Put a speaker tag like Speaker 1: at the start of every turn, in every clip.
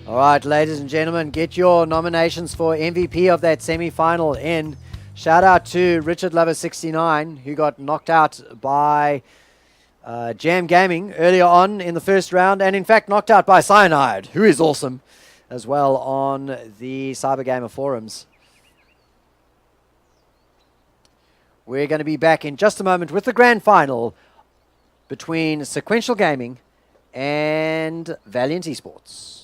Speaker 1: All right, ladies and gentlemen, get your nominations for MVP of that semi-final in. Shout out to Richard Lover 69, who got knocked out by Jam Gaming earlier on in the first round, and in fact knocked out by Cyanide, who is awesome as well on the Cybergamer forums. We're going to be back in just a moment with the grand final between Sequential Gaming and Valiant eSports.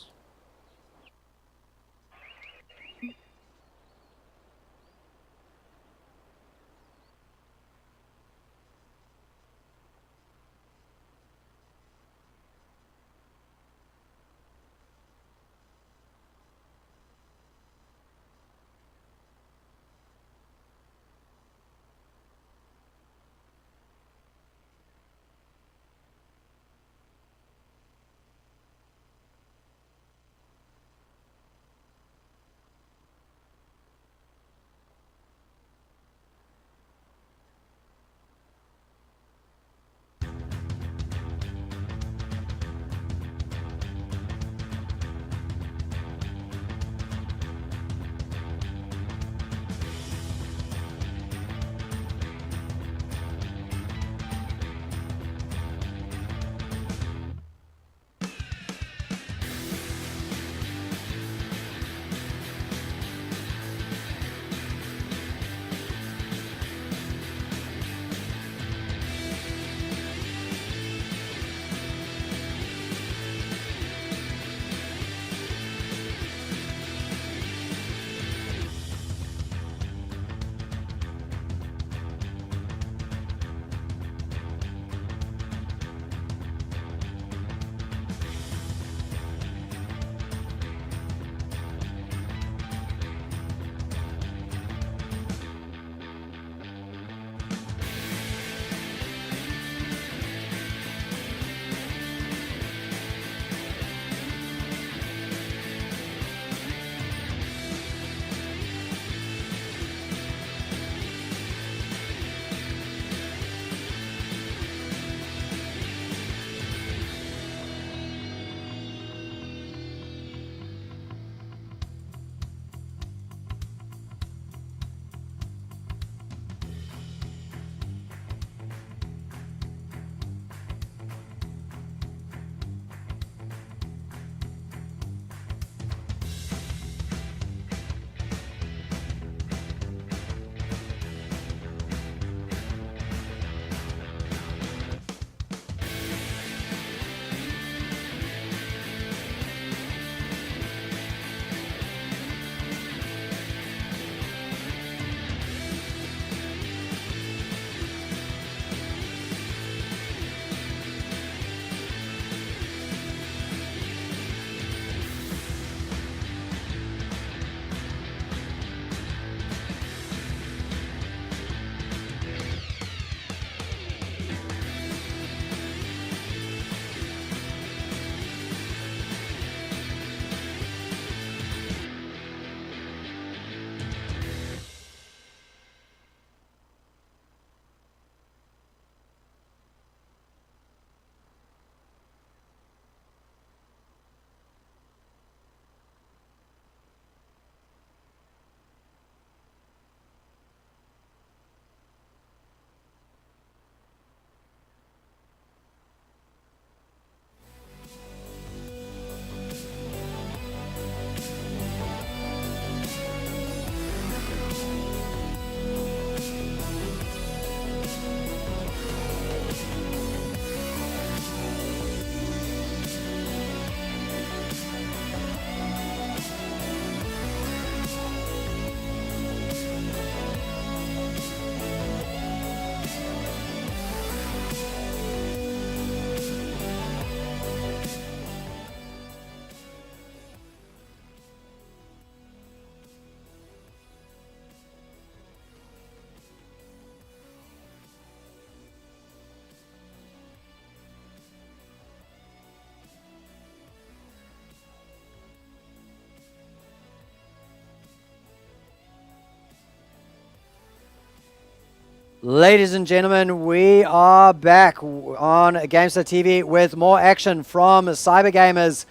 Speaker 1: Ladies and gentlemen, we are back on Gamestah TV with more action from Cybergamer's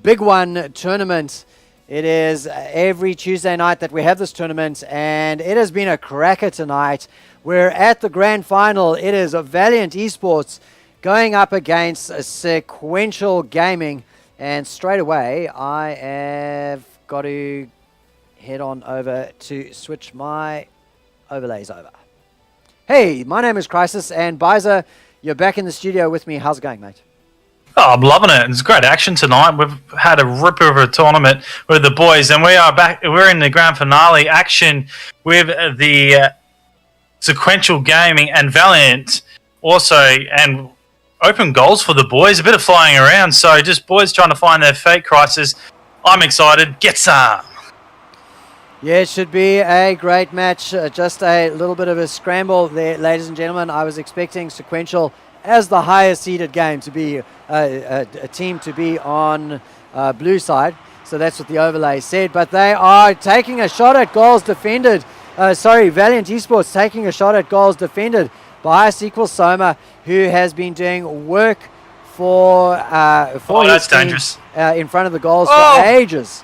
Speaker 1: Big One tournament. It is every Tuesday night that we have this tournament, and it has been a cracker tonight. We're at the grand final. It is a Valiant eSports going up against a Sequential Gaming, and straight away I have got to head on over to switch my overlays over. Hey, my name is Chrisis, and Byza, you're back in the studio with me. How's it going, mate?
Speaker 2: Oh, I'm loving it. It's great action tonight. We've had a ripper of a tournament with the boys, and we are back. We're in the grand finale action with the Sequential Gaming and Valiant also, and open goals for the boys. A bit of flying around, so just boys trying to find their fate. Crisis. I'm excited. Get some.
Speaker 1: Yeah, it should be a great match. Just a little bit of a scramble there, ladies and gentlemen. I was expecting Sequential as the highest seeded game to be a team to be on blue side. So that's what the overlay said. But they are taking a shot at goals defended. Valiant eSports taking a shot at goals defended by Soma, who has been doing work for his team
Speaker 2: dangerous.
Speaker 1: In front of the goals for ages.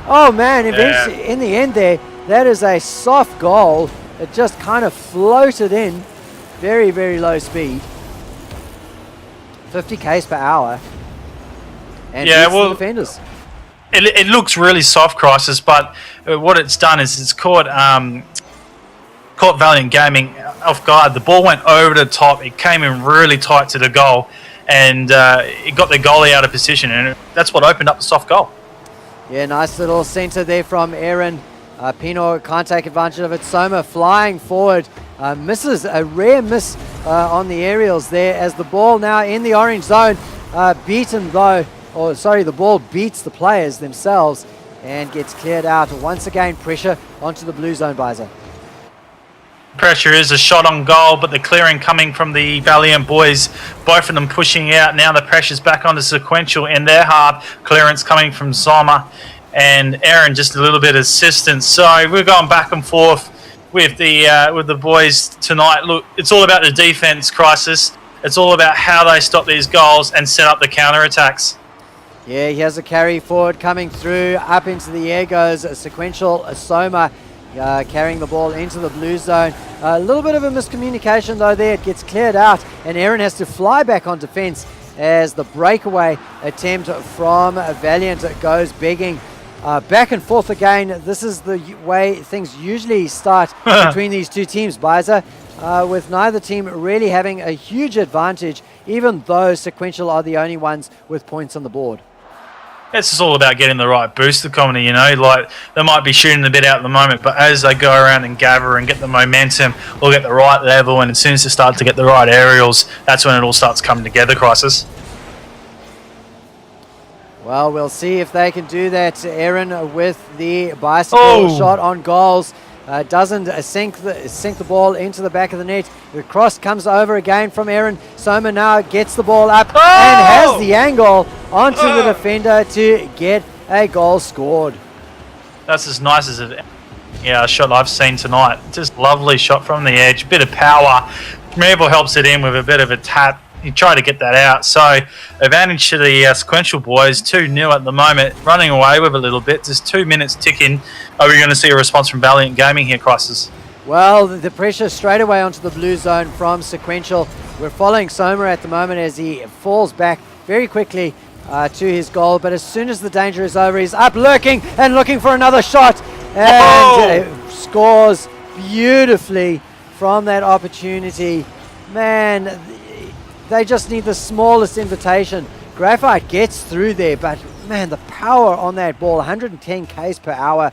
Speaker 1: Oh man, eventually, in the end there, that is a soft goal. It just kind of floated in. Very, very low speed. 50 k's per hour. And the defenders.
Speaker 2: It looks really soft, Crisis, but what it's done is it's caught Valiant Gaming off guard. The ball went over the top. It came in really tight to the goal, and it got the goalie out of position, and that's what opened up the soft goal.
Speaker 1: Yeah, nice little centre there from Aaron. Pino can't take advantage of it. Soma flying forward. Misses a rare miss on the aerials there as the ball now in the orange zone. The ball beats the players themselves and gets cleared out. Once again, pressure onto the blue zone, Byza.
Speaker 2: Pressure is a shot on goal, but the clearing coming from the Valiant boys, both of them pushing out. Now the pressure's back onto Sequential in their half. Clearance coming from Soma and Aaron, just a little bit of assistance. So we're going back and forth with the boys tonight. Look, it's all about the defense, Crisis. It's all about how they stop these goals and set up the counter-attacks.
Speaker 1: Yeah, he has a carry forward coming through. Up into the air goes a Sequential Soma, carrying the ball into the blue zone. A little bit of a miscommunication though there. It gets cleared out, and Aaron has to fly back on defense as the breakaway attempt from Valiant goes begging. Back and forth again. This is the way things usually start between these two teams, Byza, with neither team really having a huge advantage, even though Sequential are the only ones with points on the board.
Speaker 2: It's just all about getting the right booster comedy, you know. Like, they might be shooting a bit out at the moment, but as they go around and gather and get the momentum, or get the right level, and as soon as they start to get the right aerials, that's when it all starts coming together, Crisis.
Speaker 1: Well, we'll see if they can do that. Aaron with the bicycle shot on goals. Doesn't sink the ball into the back of the net. The cross comes over again from Aaron. Soma now gets the ball up and has the angle onto the defender to get a goal scored.
Speaker 2: That's as nice as a shot I've seen tonight. Just lovely shot from the edge. Bit of power. Merville helps it in with a bit of a tap. He tried to get that out. So, advantage to the Sequential boys. 2-0 at the moment. Running away with a little bit. Just 2 minutes ticking. Are we going to see a response from Valiant Gaming here, Crisis?
Speaker 1: Well, the pressure straight away onto the blue zone from Sequential. We're following Soma at the moment as he falls back very quickly to his goal. But as soon as the danger is over, he's up lurking and looking for another shot. And scores beautifully from that opportunity. Man, they just need the smallest invitation. Graphite gets through there, but man, the power on that ball, 110 k's per hour,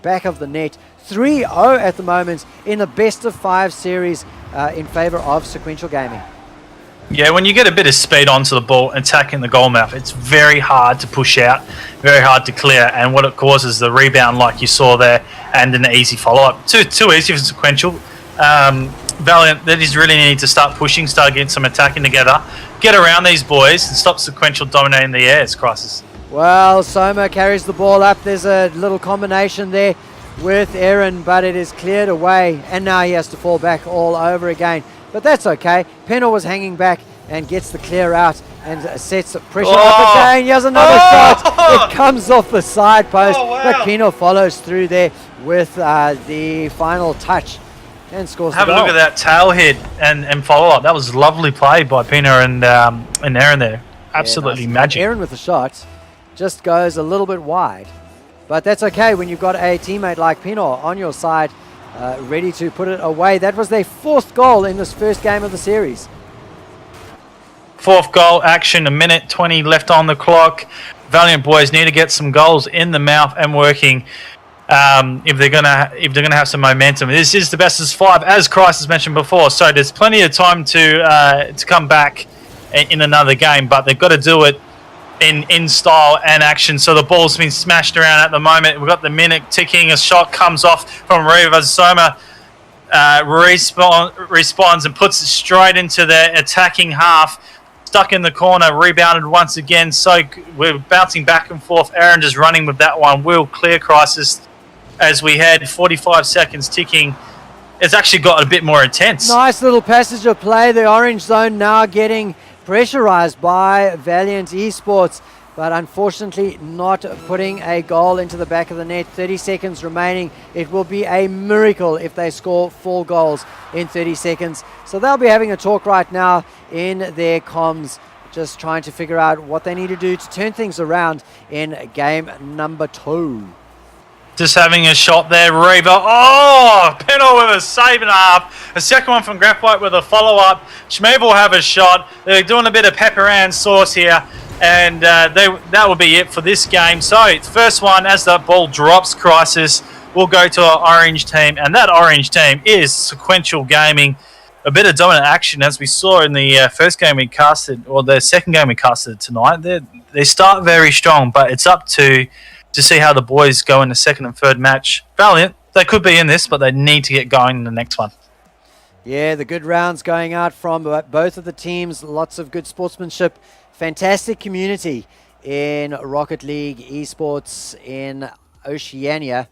Speaker 1: back of the net. 3-0 at the moment in the best of 5 series in favor of Sequential Gaming.
Speaker 2: Yeah, when you get a bit of speed onto the ball, attacking the goal mouth, it's very hard to push out, very hard to clear, and what it causes the rebound like you saw there, and an easy follow-up. Too easy for Sequential. Valiant, they just really need to start pushing, start getting some attacking together, get around these boys, and stop Sequential dominating the airs, Crisis.
Speaker 1: Well, Soma carries the ball up. There's a little combination there with Aaron, but it is cleared away, and now he has to fall back all over again. But that's okay. Penner was hanging back, and gets the clear out and sets pressure up again. Here's another shot. It comes off the side post, but Pino follows through there with the final touch and scores
Speaker 2: Have
Speaker 1: the
Speaker 2: a
Speaker 1: goal.
Speaker 2: look at that tail hit and follow up. That was lovely play by Pino and Aaron there. Absolutely magic.
Speaker 1: Aaron with the shot just goes a little bit wide, but that's okay when you've got a teammate like Pino on your side, ready to put it away. That was their 4th goal in this first game of the series.
Speaker 2: 4th goal action, 1:20 left on the clock. Valiant boys need to get some goals in the mouth and working if they're gonna have some momentum. This is the best of 5, as Chrisis mentioned before, so there's plenty of time to come back in another game, but they've got to do it in style and action. So the ball's been smashed around at the moment. We've got the minute ticking. A shot comes off from Riva. Soma responds and puts it straight into their attacking half. Stuck in the corner, rebounded once again. So we're bouncing back and forth. Aaron just running with that one. We'll clear Chrisis as we head 45 seconds ticking. It's actually got a bit more intense.
Speaker 1: Nice little passage of play. The orange zone now getting pressurized by Valiant eSports, but unfortunately not putting a goal into the back of the net. 30 seconds remaining. It will be a miracle if they score 4 goals in 30 seconds. So they'll be having a talk right now in their comms, just trying to figure out what they need to do to turn things around in game number 2.
Speaker 2: Just having a shot there, Reba. Oh, Pino with a save and a half. A second one from Graphite with a follow-up. Schmeev will have a shot. They're doing a bit of pepper and sauce here, and that will be it for this game. So, first one, as the ball drops, Chrisis will go to our orange team, and that orange team is Sequential Gaming. A bit of dominant action, as we saw in the first game we casted, or the second game we casted tonight. They start very strong, but it's up to see how the boys go in the second and third match. Valiant, they could be in this, but they need to get going in the next one.
Speaker 1: Yeah, the good rounds going out from both of the teams. Lots of good sportsmanship. Fantastic community in Rocket League eSports in Oceania.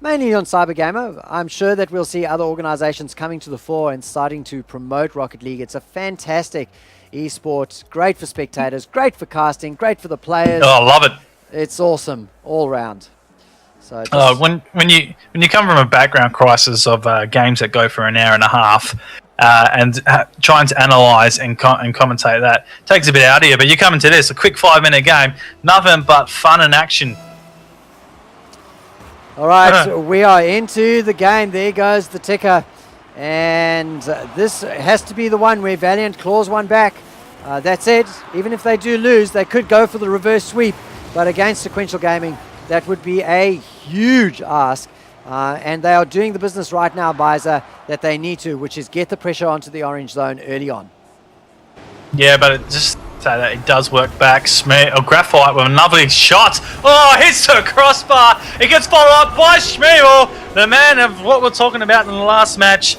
Speaker 1: Mainly on Cybergamer. I'm sure that we'll see other organizations coming to the fore and starting to promote Rocket League. It's a fantastic eSport. Great for spectators, great for casting, great for the players.
Speaker 2: Oh, I love it.
Speaker 1: It's awesome all round. So
Speaker 2: when you come from a background crisis of games that go for an hour and a half, and trying to analyze and commentate that takes a bit out of you. But you come into this, a quick 5-minute game, nothing but fun and action.
Speaker 1: All right, we are into the game. There goes the ticker. And this has to be the one where Valiant claws one back. That's it. Even if they do lose, they could go for the reverse sweep. But against Sequential Gaming, that would be a huge ask. And they are doing the business right now, Byza, that they need to, which is get the pressure onto the orange zone early on. Yeah,
Speaker 2: but just say that it does work back. Graphite with a lovely shot. Oh, hits the crossbar. It gets followed up by Schmeevel, the man of what we're talking about in the last match.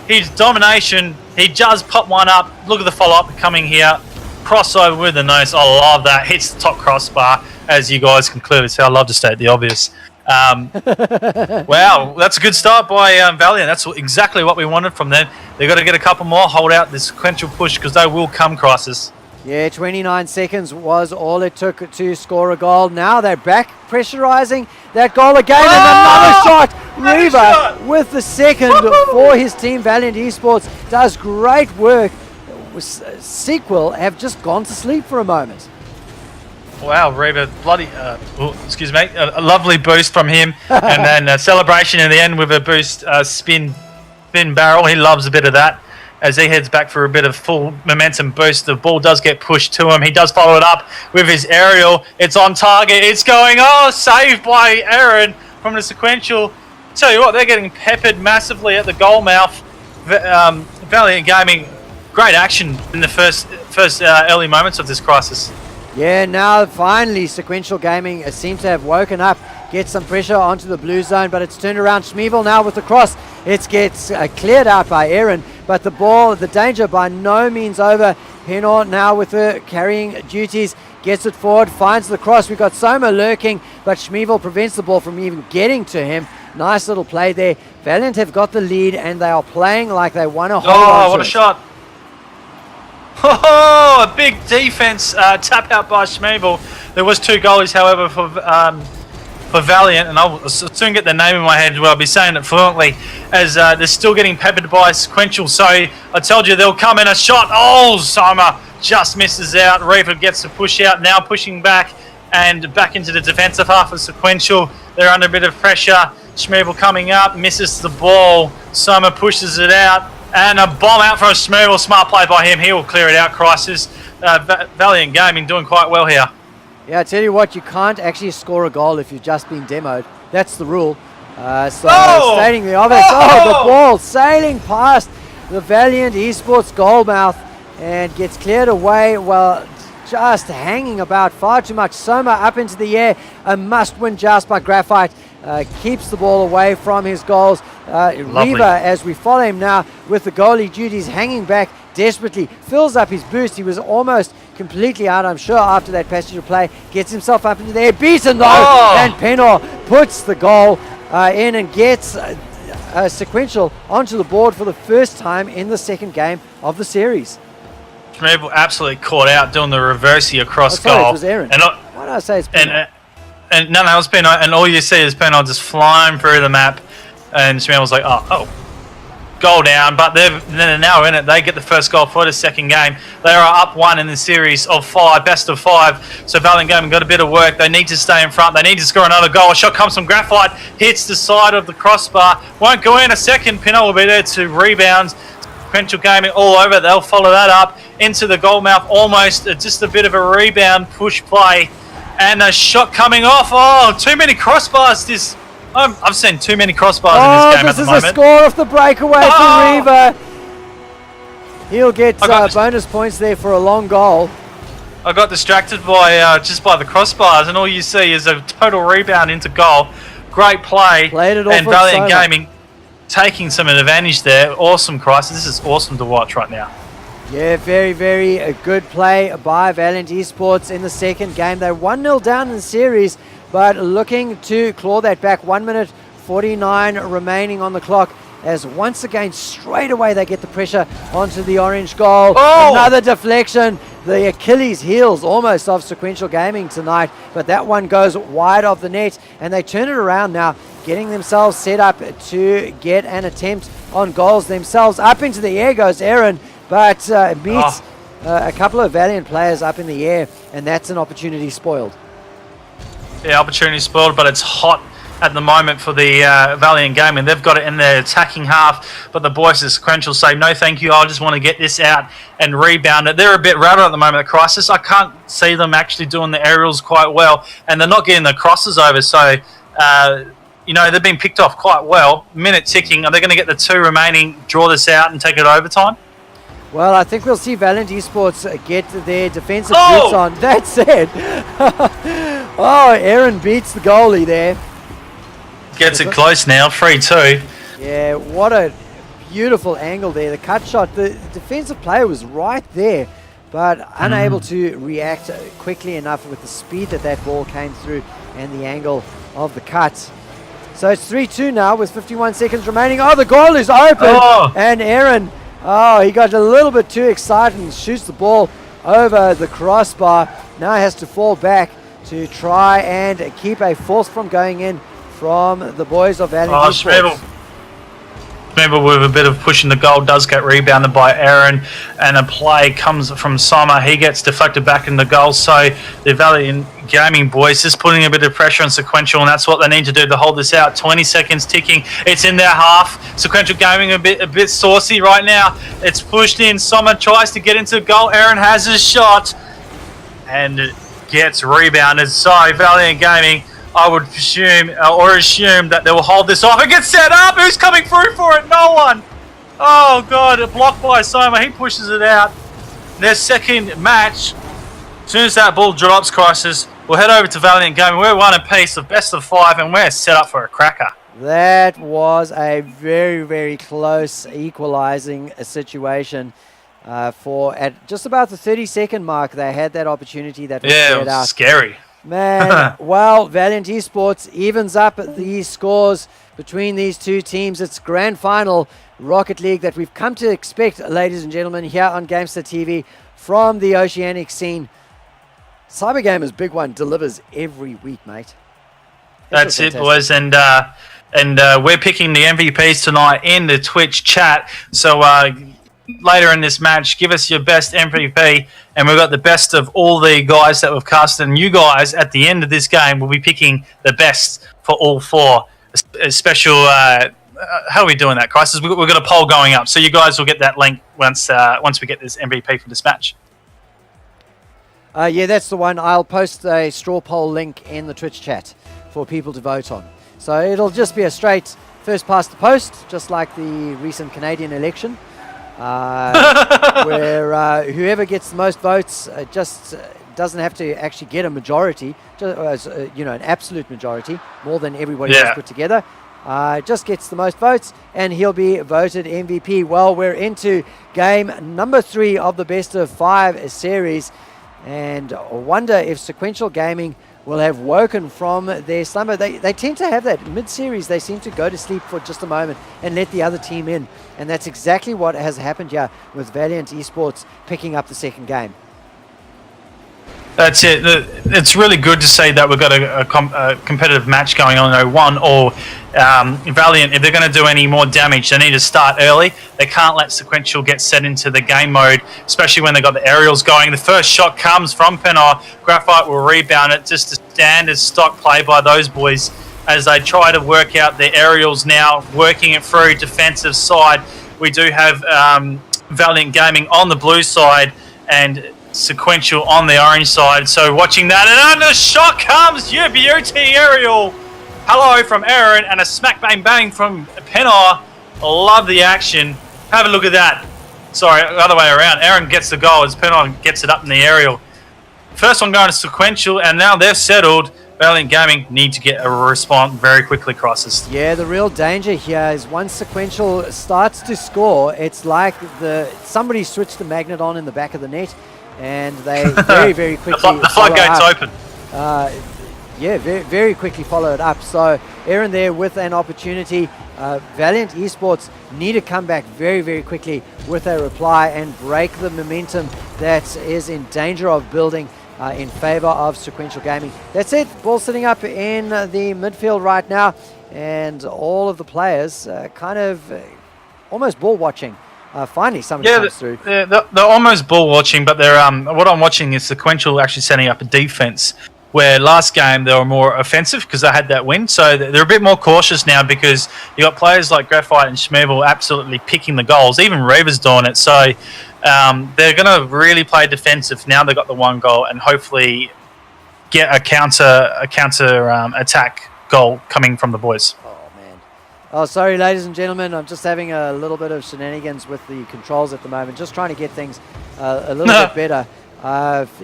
Speaker 2: His domination. He does pop one up. Look at the follow-up coming here. Crossover with the nose. I love that. Hits the top crossbar, as you guys can clearly see. I love to state the obvious. Wow, that's a good start by Valiant. That's exactly what we wanted from them. They've got to get a couple more, hold out this sequential push, because they will come, Chrisis.
Speaker 1: Yeah, 29 seconds was all it took to score a goal. Now they're back pressurizing that goal again, and another shot. Reva with the second for his team. Valiant eSports does great work. Sequel have just gone to sleep for a moment.
Speaker 2: Wow, Reva, bloody, excuse me, a lovely boost from him, and then a celebration in the end with a boost spin barrel. He loves a bit of that as he heads back for a bit of full momentum boost. The ball does get pushed to him. He does follow it up with his aerial. It's on target. It's going, saved by Aaron from the Sequential. Tell you what, they're getting peppered massively at the goal mouth. Valiant Gaming, great action in the first early moments of this crisis.
Speaker 1: Yeah, now finally Sequential Gaming seems to have woken up, get some pressure onto the blue zone, but it's turned around. Schmeevel now with the cross. It gets cleared out by Aaron, but the danger by no means over. Pino now with the carrying duties, gets it forward, finds the cross. We've got Soma lurking, but Schmeevel prevents the ball from even getting to him. Nice little play there. Valiant have got the lead, and they are playing like they want to hold on to
Speaker 2: what a
Speaker 1: it.
Speaker 2: shot. Oh, a big defense tap out by Schmevel. There was 2 goalies, however, for Valiant, and I'll soon get the name in my head where I'll be saying it fluently, as they're still getting peppered by Sequential. So I told you they'll come in a shot. Oh, Soma just misses out. Reaver gets to push out, now pushing back and back into the defensive half of Sequential. They're under a bit of pressure. Schmevel coming up, misses the ball. Soma pushes it out, and a bomb out from Schmevel. Smart play by him. He will clear it out. Chrisis. Valiant Gaming doing quite well here.
Speaker 1: Yeah, I tell you what, you can't actually score a goal if you've just been demoed. That's the rule. Stating the obvious. Oh, the ball sailing past the Valiant eSports goal mouth and gets cleared away. Well, just hanging about far too much. Soma up into the air. A must-win joust by Graphite. Keeps the ball away from his goals. Reaver, as we follow him now with the goalie duties, hanging back desperately, fills up his boost. He was almost completely out, I'm sure, after that passenger play. Gets himself up into the air, beaten though, and Penor puts the goal in and gets Sequential onto the board for the first time in the second game of the series.
Speaker 2: Schmevel absolutely caught out doing the reversey across goal.
Speaker 1: It was Aaron. Why did I say it's Penor?
Speaker 2: And no, it's Penor, and all you see is Penor just flying through the map, and Schmevel's like, oh, goal down, but they're now in it. They get the first goal for the second game. They are up 1 in the series of 5, best of 5. So Valiant Gaming got a bit of work. They need to stay in front. They need to score another goal. A shot comes from Graphite, hits the side of the crossbar. Won't go in a second. Penor will be there to rebound. Sequential Gaming all over. They'll follow that up into the goal mouth. Almost just a bit of a rebound push play. And a shot coming off. Oh, too many crossbars. I've seen too many crossbars in this game at the moment.
Speaker 1: This is a score off the breakaway for Reaver. He'll get bonus points there for a long goal.
Speaker 2: I got distracted by just by the crossbars, and all you see is a total rebound into goal. Great play.
Speaker 1: Played it off
Speaker 2: and Valiant Gaming taking some advantage there. Awesome, Chrisis. This is awesome to watch right now.
Speaker 1: Yeah, very, very good play by Valiant eSports in the second game. They're 1-0 down in the series, but looking to claw that back. 1 minute 49 remaining on the clock, as once again, straight away, they get the pressure onto the orange goal. Another deflection. The Achilles heels almost of Sequential Gaming tonight, but that one goes wide of the net, and they turn it around now, getting themselves set up to get an attempt on goals themselves. Up into the air goes Aaron, but meets a couple of Valiant players up in the air, and that's an opportunity spoiled.
Speaker 2: Yeah, opportunity spoiled, but it's hot at the moment for the Valiant Gaming. They've got it in their attacking half, but the boys at Sequential say, no thank you, I just want to get this out and rebound it. They're a bit rattled at the moment at Chrisis. I can't see them actually doing the aerials quite well, and they're not getting the crosses over, so they've been picked off quite well. Minute ticking. Are they going to get the 2 remaining, draw this out and take it overtime?
Speaker 1: Well, I think we'll see Valiant eSports get their defensive boots on. That said, Aaron beats the goalie there.
Speaker 2: Gets it close now, 3-2.
Speaker 1: Yeah, what a beautiful angle there. The cut shot, the defensive player was right there, but unable to react quickly enough with the speed that ball came through and the angle of the cut. So it's 3-2 now with 51 seconds remaining. Oh, the goal is open, and Aaron... he got a little bit too excited and shoots the ball over the crossbar. Now he has to fall back to try and keep a force from going in from the boys of Valiant eSports.
Speaker 2: Schmevel with a bit of pushing the goal does get rebounded by Aaron, and a play comes from Soma. He gets deflected back in the goal, so the Valiant Gaming boys just putting a bit of pressure on Sequential, and that's what they need to do to hold this out. 20 seconds ticking. It's in their half. Sequential Gaming a bit saucy right now. It's pushed in. Soma tries to get into the goal. Aaron has his shot and gets rebounded. So Valiant Gaming, I would assume that they will hold this off. It gets set up. Who's coming through for it? No one. Oh, God. A block by Soma. He pushes it out. Their second match. As soon as that ball drops, Chrisis, we'll head over to Valiant Gaming. We're 1 apiece of best of 5, and we're set up for a cracker.
Speaker 1: That was a very, very close equalizing situation. At just about the 30-second mark, they had that opportunity that was
Speaker 2: it was
Speaker 1: out.
Speaker 2: Scary.
Speaker 1: Man, well, Valiant eSports evens up the scores between these two teams. It's grand final Rocket League that we've come to expect, ladies and gentlemen, here on Gamestah TV from the Oceanic scene. Cybergamer's big one delivers every week, mate.
Speaker 2: That's it, boys, and we're picking the MVPs tonight in the Twitch chat. So later in this match, give us your best MVP, and we've got the best of all the guys that we've cast, and you guys at the end of this game will be picking the best for all four. A special, how are we doing that, Chrisis? We've got a poll going up, so you guys will get that link once we get this MVP for this match.
Speaker 1: Yeah, that's the one. I'll post a straw poll link in the Twitch chat for people to vote on. So it'll just be a straight first past the post, just like the recent Canadian election, where whoever gets the most votes just doesn't have to actually get a majority, just, an absolute majority, more than everybody else put together. Just gets the most votes, and he'll be voted MVP. Well, we're into game number 3 of the best of 5 series, and I wonder if Sequential Gaming will have woken from their slumber. They tend to have that mid-series. They seem to go to sleep for just a moment and let the other team in, and that's exactly what has happened here with Valiant eSports picking up the second game.
Speaker 2: That's it. It's really good to see that we've got a competitive match going on. One or Valiant, if they're going to do any more damage, they need to start early. They can't let Sequential get set into the game mode, especially when they've got the aerials going. The first shot comes from Penor. Graphite will rebound it. Just a standard stock play by those boys as they try to work out their aerials now, working it through defensive side. We do have Valiant Gaming on the blue side and Sequential on the orange side. So watching that, and the shot comes, beauty aerial. Hello from Aaron, and a smack bang bang from Penor. Love the action. Have a look at that. Sorry, the other way around. Aaron gets the goal as Penor gets it up in the aerial. First one going to Sequential, and now they've settled. Valiant Gaming need to get a response very quickly, Chrisis.
Speaker 1: Yeah, the real danger here is once Sequential starts to score, it's like somebody switched the magnet on in the back of the net, and they very, very quickly
Speaker 2: the floodgates open.
Speaker 1: Yeah, very, very quickly follow it up. So Aaron there with an opportunity. Valiant eSports need to come back very, very quickly with a reply and break the momentum that is in danger of building in favor of Sequential Gaming. That's it. Ball sitting up in the midfield right now, and all of the players kind of almost ball watching. Finally, somebody comes through.
Speaker 2: They're almost ball watching, but they're what I'm watching is Sequential actually setting up a defense. Where last game they were more offensive because they had that win, so they're a bit more cautious now because you got players like Graphite and Schmevel absolutely picking the goals. Even Reaver's doing it, so they're going to really play defensive now. They've got the one goal and hopefully get a counter attack goal coming from the boys.
Speaker 1: Oh, sorry, ladies and gentlemen. I'm just having a little bit of shenanigans with the controls at the moment. Just trying to get things a little bit better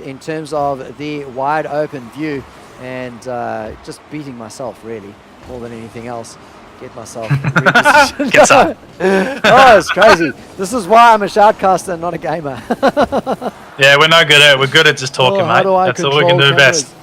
Speaker 1: in terms of the wide open view, and just beating myself, really, more than anything else. Get myself repositioned.
Speaker 2: Get some.
Speaker 1: Oh, it's crazy. This is why I'm a shoutcaster, not a gamer.
Speaker 2: Yeah, we're no good at it. We're good at just talking, mate. That's all we can do best.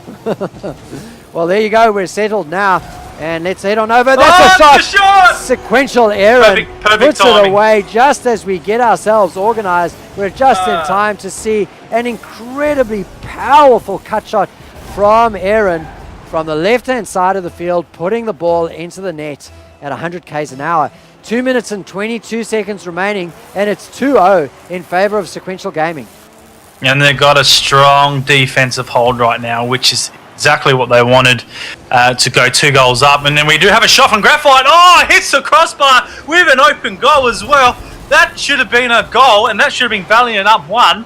Speaker 1: Well, there you go. We're settled now. And let's head on over. That's a shot! Sequential Aaron puts it away just as we get ourselves organized. We're just in time to see an incredibly powerful cut shot from Aaron from the left-hand side of the field, putting the ball into the net at 100 k's an hour. 2 minutes and 22 seconds remaining, and it's 2-0 in favor of Sequential Gaming.
Speaker 2: And they've got a strong defensive hold right now, which is exactly what they wanted to go 2 goals up. And then we do have a shot from Graphite. Oh, hits the crossbar with an open goal as well. That should have been a goal, and that should have been Valiant up 1,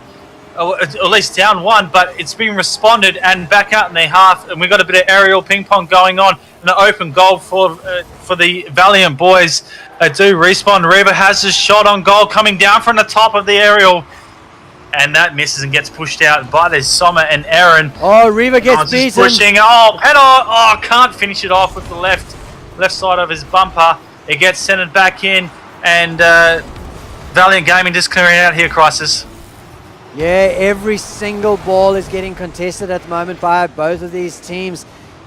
Speaker 2: or at least down 1, but it's been responded and back out in their half, and we've got a bit of aerial ping pong going on, and an open goal for the Valiant boys. They do respawn. Reba has his shot on goal coming down from the top of the aerial, and that misses and gets pushed out by there's Soma and Aaron.
Speaker 1: Oh, Reva gets beaten.
Speaker 2: Pushing. Oh, Penor. Oh, can't finish it off with the left side of his bumper. It gets centered back in, and Valiant Gaming just clearing out here, Chrisis.
Speaker 1: Yeah, every single ball is getting contested at the moment by both of these teams.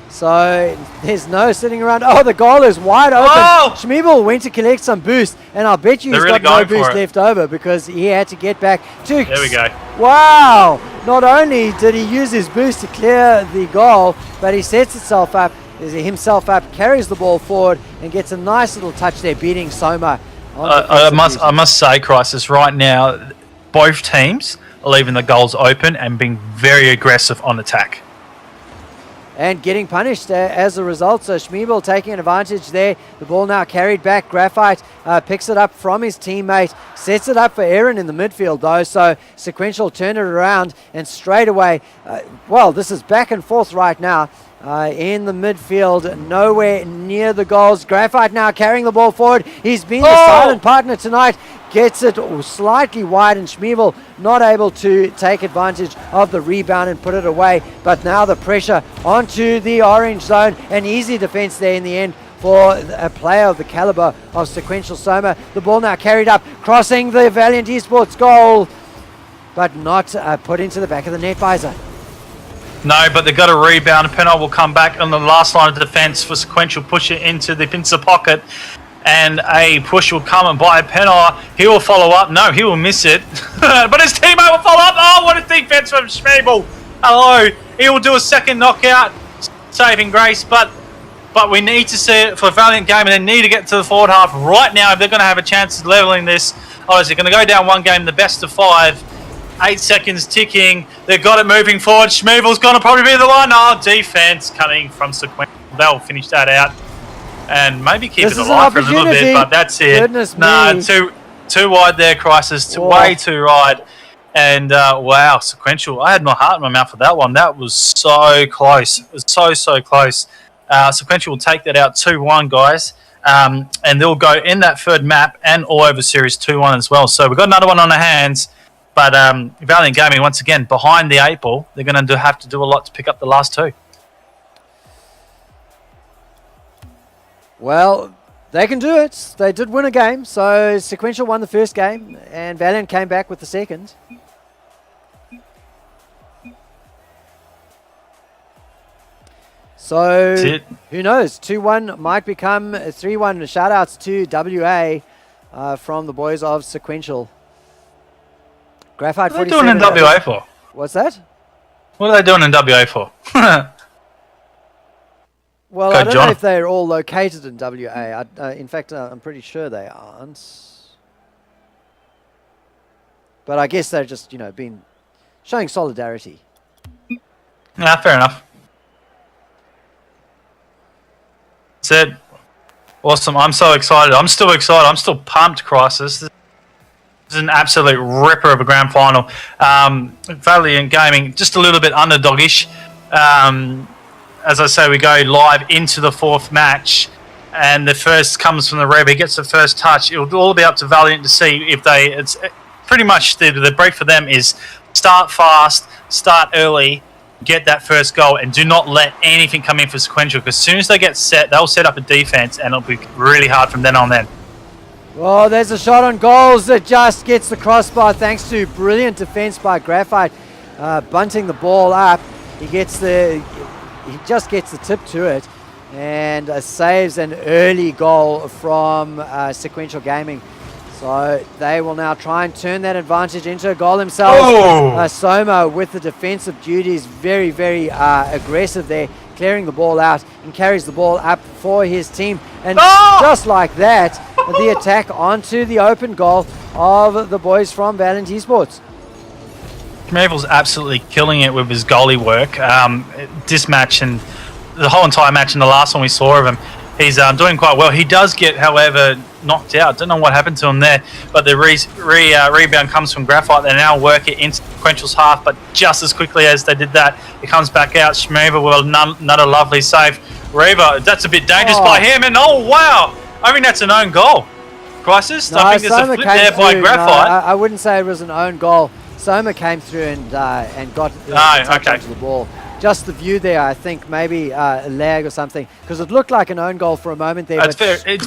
Speaker 1: So there's no sitting around. Oh, the goal is wide open.
Speaker 2: Oh!
Speaker 1: Schmiebel went to collect some boost, and I'll bet you he's
Speaker 2: They're really
Speaker 1: got no
Speaker 2: going for
Speaker 1: boost
Speaker 2: it.
Speaker 1: left over because he had to get back to...
Speaker 2: There we go.
Speaker 1: Wow! Not only did he use his boost to clear the goal, but he sets himself up, carries the ball forward, and gets a nice little touch there, beating Soma.
Speaker 2: I must say, Chrisis, right now, both teams are leaving the goals open and being very aggressive on attack.
Speaker 1: And getting punished as a result. So Schmiebel taking an advantage there. The ball now carried back. Graphite picks it up from his teammate. Sets it up for Aaron in the midfield though. So Sequential turn it around and straight away. Well, this is back and forth right now. In the midfield, nowhere near the goals. Graphite now carrying the ball forward. He's been the silent partner tonight. Gets it slightly wide, and Schmiebel not able to take advantage of the rebound and put it away. But now the pressure onto the orange zone. An easy defense there in the end for a player of the caliber of Sequential Soma. The ball now carried up, crossing the Valiant eSports goal, but not put into the back of the net, Byza.
Speaker 2: No, but they've got a rebound. Penal will come back on the last line of defence for Sequential, push it into the pincer pocket, and a push will come and by Penal. He will follow up. No, he will miss it. But his teammate will follow up. Oh, what a defence from Schmiebel. Hello. He will do a second knockout, saving grace, but we need to see it for Valiant Game, and they need to get to the forward half right now if they're going to have a chance of levelling this. Oh, is it going to go down one game, the best of 5? 8 seconds ticking. They've got it moving forward. Schmiebel's going to probably be the one. Oh, defense coming from Sequential. They'll finish that out and maybe keep it alive for a little bit, but that's it.
Speaker 1: Goodness
Speaker 2: no,
Speaker 1: me.
Speaker 2: too wide there, Chrisis. Way too wide. And wow, Sequential. I had my heart in my mouth for that one. That was so close. It was so close. Sequential will take that out 2-1, guys. And they'll go in that third map and all over series 2-1 as well. So we've got another one on the hands. But Valiant Gaming, once again, behind the 8 ball. They're going to have to do a lot to pick up the last 2.
Speaker 1: Well, they can do it. They did win a game. So Sequential won the first game, and Valiant came back with the second. So who knows? 2-1 might become 3-1. Shout outs to WA from the boys of Sequential. Graphite 47.
Speaker 2: What are they doing in WA for?
Speaker 1: What's that?
Speaker 2: What are they doing in WA for?
Speaker 1: Well, I don't know if they're all located in WA. In fact, I'm pretty sure they aren't. But I guess they're just, been showing solidarity.
Speaker 2: Yeah, fair enough. That's it. Awesome. I'm so excited. I'm still excited. I'm still pumped, Chrisis. This is an absolute ripper of a grand final. Valiant Gaming, just a little bit underdoggish. As I say, we go live into the 4th match, and the first comes from the Rev. He gets the first touch. It'll all be up to Valiant to see if it's pretty much the brief for them is start fast, start early, get that first goal, and do not let anything come in for Sequential, because as soon as they get set, they'll set up a defense, and it'll be really hard from then on then.
Speaker 1: Well, there's a shot on goals that just gets the crossbar thanks to brilliant defense by Graphite, bunting the ball up. He just gets the tip to it and saves an early goal from Sequential Gaming. So they will now try and turn that advantage into a goal themselves. Soma with the defensive duties, very, very aggressive there, clearing the ball out and carries the ball up for his team. And just like that, the attack onto the open goal of the boys from Valiant eSports.
Speaker 2: Schmiebel's absolutely killing it with his goalie work. This match and the whole entire match and the last one we saw of him, he's doing quite well. He does get, however, knocked out. Don't know what happened to him there, but the rebound comes from Graphite. They now work it into Sequential's half, but just as quickly as they did that, it comes back out. Schmiebel with another lovely save. Reva, that's a bit dangerous by him, and oh wow, I think that's an own goal. Chrisis, I think there's a flip there by Graphite.
Speaker 1: No, I wouldn't say it was an own goal. Soma came through and got the touch onto the ball. Just the view there, I think maybe a lag or something, because it looked like an own goal for a moment there.
Speaker 2: It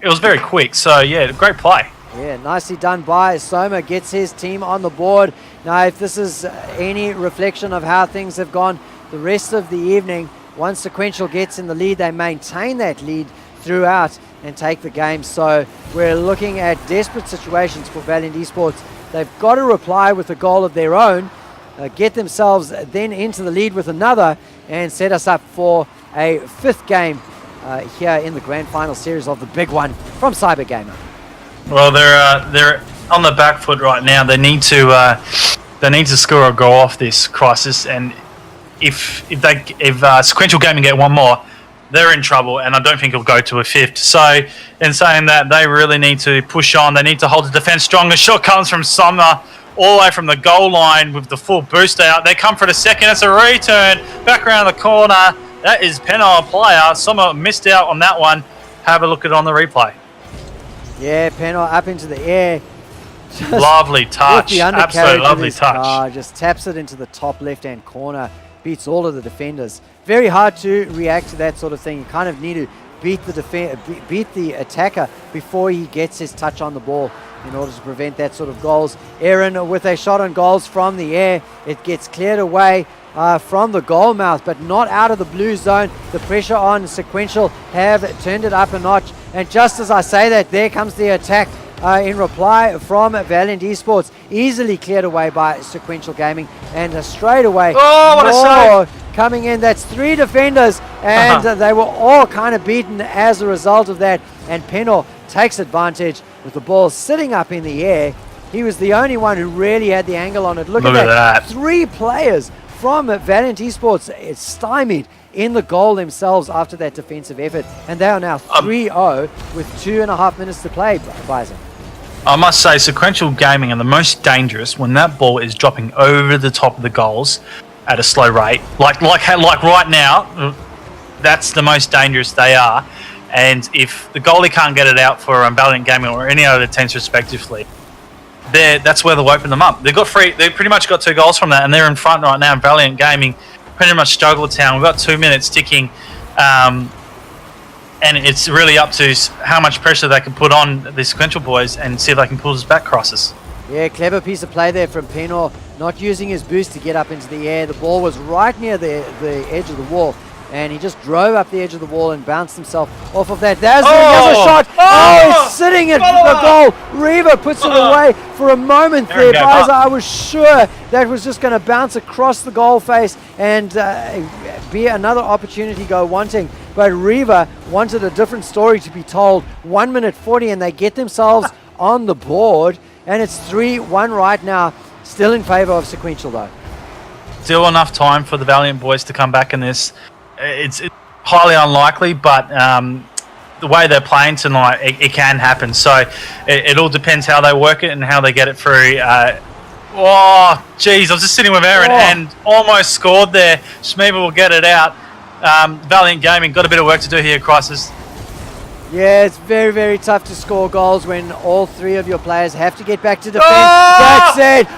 Speaker 2: was very quick. So yeah, great play.
Speaker 1: Yeah, nicely done by Soma. Gets his team on the board. Now, if this is any reflection of how things have gone the rest of the evening, once Sequential gets in the lead, they maintain that lead throughout and take the game. So we're looking at desperate situations for Valiant eSports. They've got to reply with a goal of their own, get themselves then into the lead with another, and set us up for a 5th game here in the grand final series of the big one from Cybergamer.
Speaker 2: Well, they're on the back foot right now. They need to score a goal off this Chrisis, and if Sequential Gaming get one more, they're in trouble, and I don't think it'll go to a 5th. So, in saying that, they really need to push on. They need to hold the defense strong. The shot comes from Soma all the way from the goal line with the full boost out. They come for the second. It's a return back around the corner. That is Penal player. Soma missed out on that one. Have a look at it on the replay.
Speaker 1: Yeah, Penal up into the air. Just
Speaker 2: lovely touch. Absolutely lovely touch.
Speaker 1: Car, just taps it into the top left-hand corner. Beats all of the defenders. Very hard to react to that sort of thing. You kind of need to beat the attacker before he gets his touch on the ball in order to prevent that sort of goals. Aaron with a shot on goals from the air. It gets cleared away from the goal mouth, but not out of the blue zone. The pressure on Sequential have turned it up a notch. And just as I say that, there comes the attack in reply from Valiant eSports. Easily cleared away by Sequential Gaming. And straight away, more coming in. That's 3 defenders, and they were all kind of beaten as a result of that. And Penal takes advantage with the ball sitting up in the air. He was the only one who really had the angle on it. Look at that. 3 players from Valiant eSports stymied in the goal themselves after that defensive effort. And they are now 3-0 with 2.5 minutes to play, Byza.
Speaker 2: I must say, Sequential Gaming are the most dangerous when that ball is dropping over the top of the goals at a slow rate. Like right now, that's the most dangerous they are. And if the goalie can't get it out for Valiant Gaming or any other teams respectively, that's where they'll open them up. They pretty much got 2 goals from that, and they're in front right now. Valiant Gaming pretty much struggle town. We've got 2 minutes ticking, and it's really up to how much pressure they can put on the Sequential boys and see if they can pull us back crosses.
Speaker 1: Yeah, clever piece of play there from Penal, not using his boost to get up into the air. The ball was right near the edge of the wall, and he just drove up the edge of the wall and bounced himself off of that. There's a shot. Oh, it's sitting at the goal. Reva puts it away for a moment there. Byza, I was sure that was just going to bounce across the goal face and be another opportunity go wanting. But Reva wanted a different story to be told. 1 minute 40, and they get themselves on the board, and it's 3-1 right now. Still in favor of Sequential, though.
Speaker 2: Still enough time for the Valiant boys to come back in this. It's highly unlikely, but the way they're playing tonight, it can happen. So it all depends how they work it and how they get it through. Oh, geez, I was just sitting with Aaron and almost scored there. Schmieber will get it out. Valiant Gaming got a bit of work to do here, Chrisis.
Speaker 1: Yeah, it's very, very tough to score goals when all 3 of your players have to get back to defense. That's it.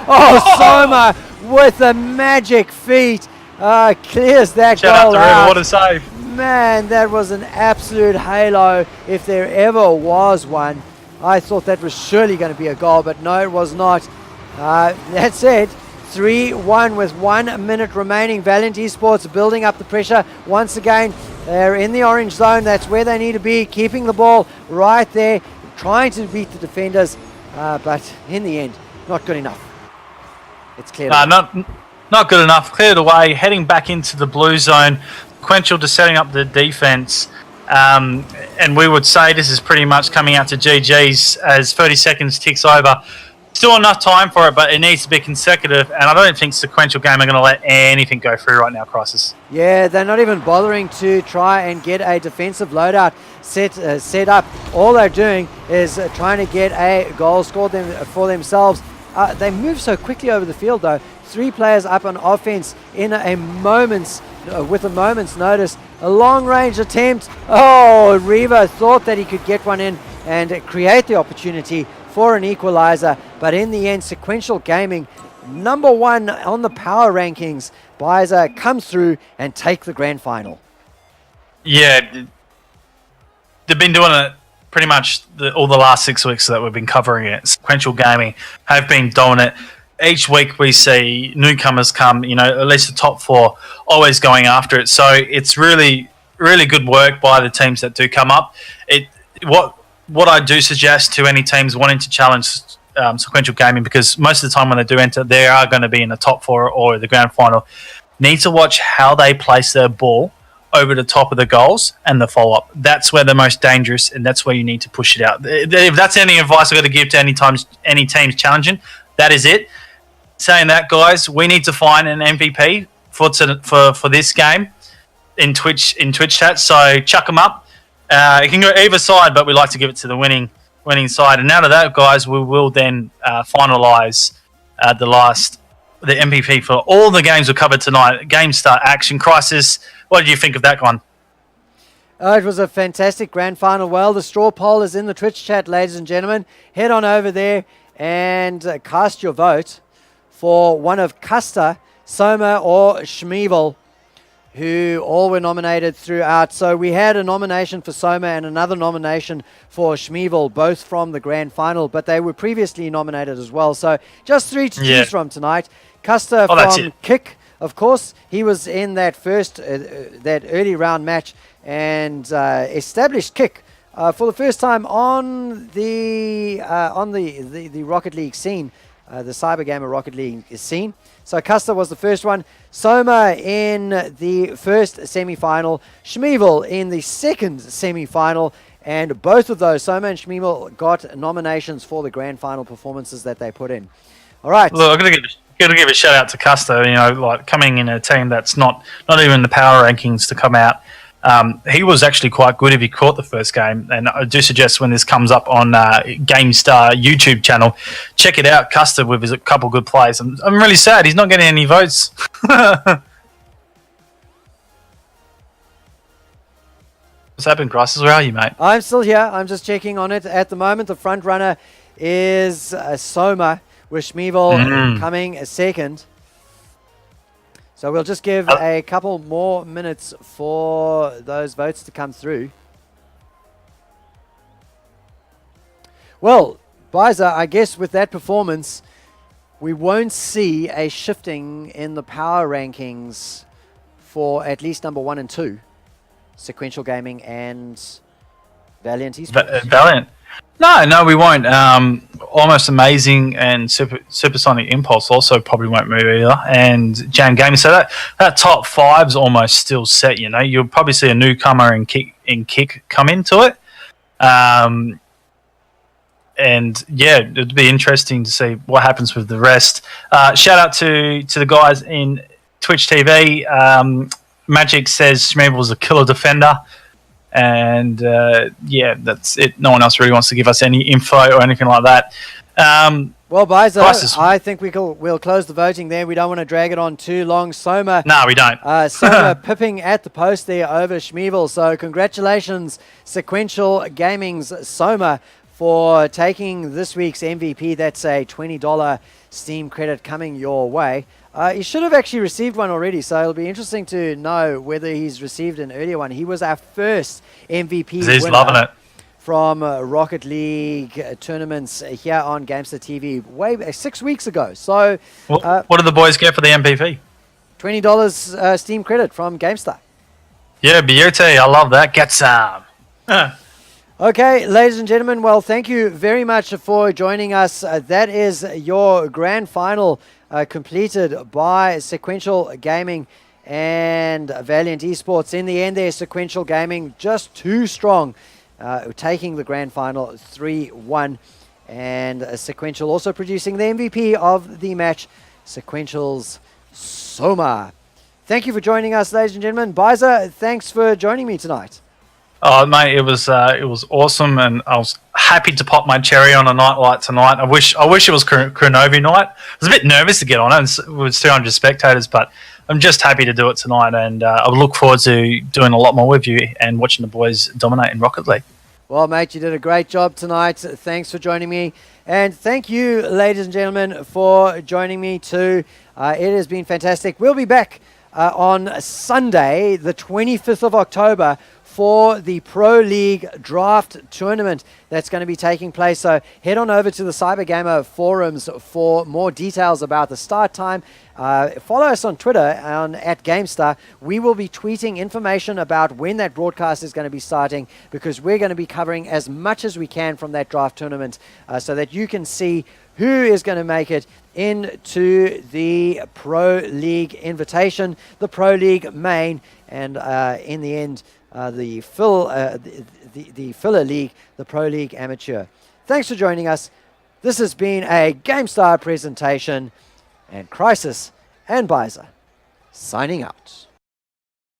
Speaker 1: Soma with a magic feat clears that goal out.
Speaker 2: What a save.
Speaker 1: Man, that was an absolute halo if there ever was one. I thought that was surely going to be a goal, but no, it was not. That's it. 3-1 with 1 minute remaining. Valiant eSports building up the pressure once again. They're in the orange zone. That's where they need to be, keeping the ball right there, trying to beat the defenders, but in the end, not good enough. It's cleared away.
Speaker 2: Not good enough. Cleared away, heading back into the blue zone. Sequential just setting up the defense. And we would say this is pretty much coming out to GG's as 30 seconds ticks over. Still enough time for it, but it needs to be consecutive, and I don't think Sequential Game are going to let anything go through right now, Chrisis.
Speaker 1: Yeah, they're not even bothering to try and get a defensive loadout set up. All they're doing is trying to get a goal scored for themselves. They move so quickly over the field, though. 3 players up on offense in with a moment's notice. A long-range attempt. Oh, Reva thought that he could get one in and create the opportunity for an equalizer, but in the end, Sequential Gaming, number 1 on the power rankings. Byza come through and take the grand final.
Speaker 2: Yeah, they've been doing it pretty much all the last 6 weeks that we've been covering it, Sequential Gaming have been dominant. Each week we see newcomers come, at least the top 4, always going after it. So it's really, really good work by the teams that do come up. What I do suggest to any teams wanting to challenge Sequential Gaming, because most of the time when they do enter, they are going to be in the top 4 or the grand final, need to watch how they place their ball over the top of the goals and the follow-up. That's where they're most dangerous, and that's where you need to push it out. If that's any advice I've got to give to any teams challenging, that is it. Saying that, guys, we need to find an MVP for this game in Twitch chat. So chuck them up. It can go either side, but we like to give it to the winning side. And out of that, guys, we will then finalise the MVP for all the games we covered tonight. Gamestah, Action, Chrisis. What did you think of that one?
Speaker 1: It was a fantastic grand final. Well, the straw poll is in the Twitch chat, ladies and gentlemen. Head on over there and cast your vote for one of Custer, Soma, or Schmeevel, who all were nominated throughout. So we had a nomination for Soma and another nomination for Schmeevel, both from the grand final, but they were previously nominated as well. So just 3 to choose from tonight. Custer from Kick, of course. He was in that first, that early round match and established Kick for the first time on the Rocket League scene, the Cybergamer Rocket League scene. So Custer was the first one. Soma in the first semi-final. Schmeevel in the second semi-final. And both of those, Soma and Schmeevel, got nominations for the grand final performances that they put in. All right.
Speaker 2: Look, I'm going to give a shout out to Custer. Like coming in a team that's not even in the power rankings to come out. He was actually quite good if he caught the first game, and I do suggest when this comes up on Gamestah YouTube channel, check it out. Custer with a couple good plays. I'm really sad he's not getting any votes. What's happened, Chrisis? Where are you, mate?
Speaker 1: I'm still here. I'm just checking on it. At the moment, the front runner is Soma, with Schmeevel coming second. So we'll just give a couple more minutes for those votes to come through. Well, Byza, I guess with that performance, we won't see a shifting in the power rankings for at least number 1 and 2, Sequential Gaming and Valiant eSports.
Speaker 2: Valiant. No, we won't. Almost Amazing and Supersonic Impulse also probably won't move either. And Jam Gaming. So that top 5's almost still set. You'll probably see a newcomer in Kick come into it. And yeah, it'd be interesting to see what happens with the rest. Shout out to the guys in Twitch TV. Magic says Schmeevel was a killer defender. And yeah, that's it. No one else really wants to give us any info or anything like that.
Speaker 1: Well, Byza, I think we'll close the voting there. We don't want to drag it on too long. Soma.
Speaker 2: No, we don't.
Speaker 1: Soma pipping at the post there over Schmeevel. So congratulations, Sequential Gaming's Soma, for taking this week's MVP. That's a $20 Steam credit coming your way. He should have actually received one already, so it'll be interesting to know whether he's received an earlier one. He was our first MVP
Speaker 2: He's loving it.
Speaker 1: From Rocket League tournaments here on Gamestah TV way 6 weeks ago. So,
Speaker 2: what did the boys get for the MVP?
Speaker 1: $20 Steam credit from Gamestah.
Speaker 2: Yeah, beauty. I love that. Get some.
Speaker 1: Okay, ladies and gentlemen, well, thank you very much for joining us. That is your grand final completed by Sequential Gaming and Valiant eSports. In the end there, Sequential Gaming just too strong, taking the grand final 3-1. And Sequential also producing the MVP of the match, Sequential's Soma. Thank you for joining us, ladies and gentlemen. Byza, thanks for joining me tonight.
Speaker 2: Oh, mate, it was awesome, and I was happy to pop my cherry on a night like tonight. I wish it was Kronovi night. I was a bit nervous to get on it with 200 spectators, but I'm just happy to do it tonight, and I look forward to doing a lot more with you and watching the boys dominate in Rocket League.
Speaker 1: Well, mate, you did a great job tonight. Thanks for joining me. And thank you, ladies and gentlemen, for joining me too. It has been fantastic. We'll be back on Sunday, the 25th of October, for the Pro League draft tournament that's going to be taking place. So head on over to the Cybergamer forums for more details about the start time. Follow us on Twitter at Gamestah. We will be tweeting information about when that broadcast is going to be starting, because we're going to be covering as much as we can from that draft tournament so that you can see who is going to make it into the Pro League invitation, the Pro League main, and in the end, the filler league, the Pro League Amateur. Thanks for joining us. This has been a Gamestah presentation, and Chrisis and Byza signing out.